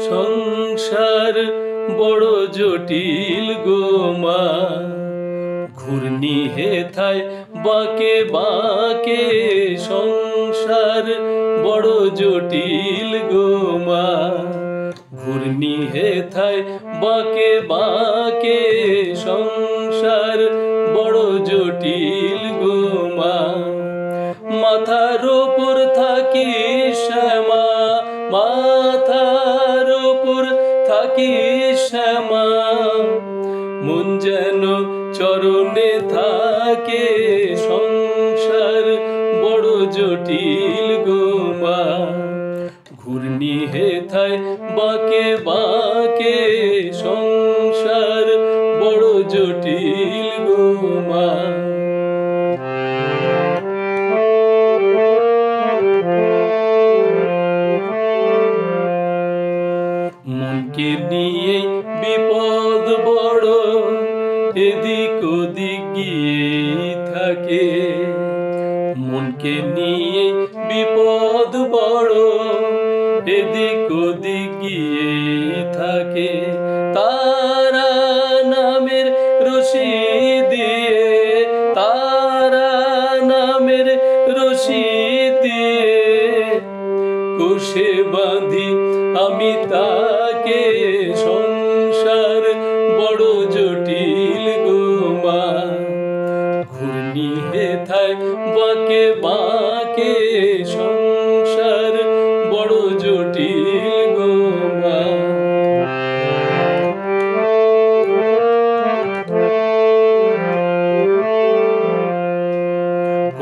সংসার বড় জটিল গো মা, ঘূর্ণি হেথায় বাঁকে বাঁকে সংসার বড় জটিল গো মা, ঘূর্ণি হেথায় বাঁকে বাঁকে সংসার বড় জটিল গো মা। মাথার উপর থাকি শ্যামা, মাথার উপর থাকি শ্যামা, মন যেন চরণে থাকে সংসার বড় জটিল গো মা, ঘূর্ণি হেথায় বাঁকে বাঁকে সংসার বড় জটিল গো মা। মনকে নিয়ে বিপদ বড় এদিক ওদিক গিয়ে থাকে, মনকে নিয়ে বিপদ বড় এদিক ওদিক গিয়ে থাকে। তারা নামের রশি দিয়ে, তারা নামের রশি দিয়ে কোষে বাঁধি আমি তাকে সংসার বড় জটিল গো মা, ঘূর্ণি হেথায় বাঁকে বাঁকে সংসার বড় জটিল গো মা।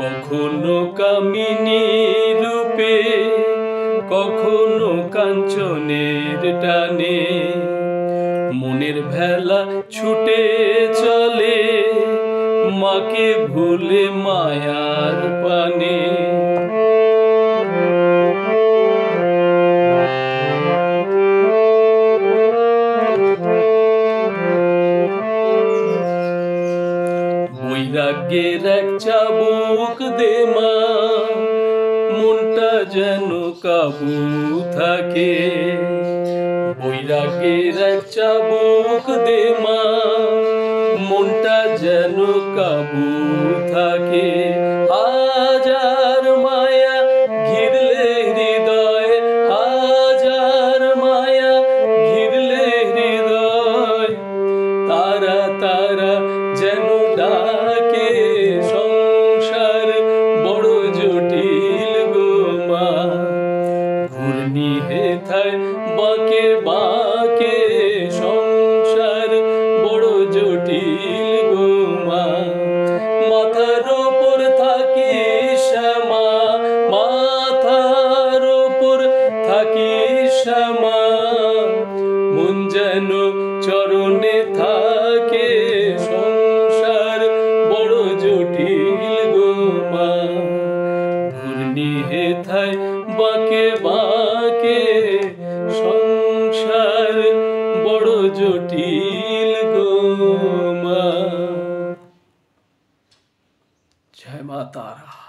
কখনো কামিনী রূপে, কখনো কাঞ্চনের টানে মনের ভেলা ছুটে চলে মাকে ভুলে মায়ার পানে। বৈরাগ্যের এক চাবুক দে মা, মনটা যেন কাবু থাকে, বৈরাগ্যের এক চাবুক দে মা, মনটা যেন কাবু থাকে। হাজার মায়া ঘিরলে হৃদয়, হাজার মায়া ঘিরলে হৃদয়, তারা তারা যেন ডাকে সংসার বড় জটিল গো মা, ঘূর্ণি হেথায় বাঁকে বাঁকে সংসার বড় জটিল গো মা। মাথার উপর থাকি শ্যামা, মাথার উপর থাকি শ্যামা, মন যেন চরণে থাকে সংসার বড় জটিল গো মা, ঘূর্ণি হেথায় বাঁকে বাঁকে সংসার বড় জটিল গো মা। জয় মা তারা।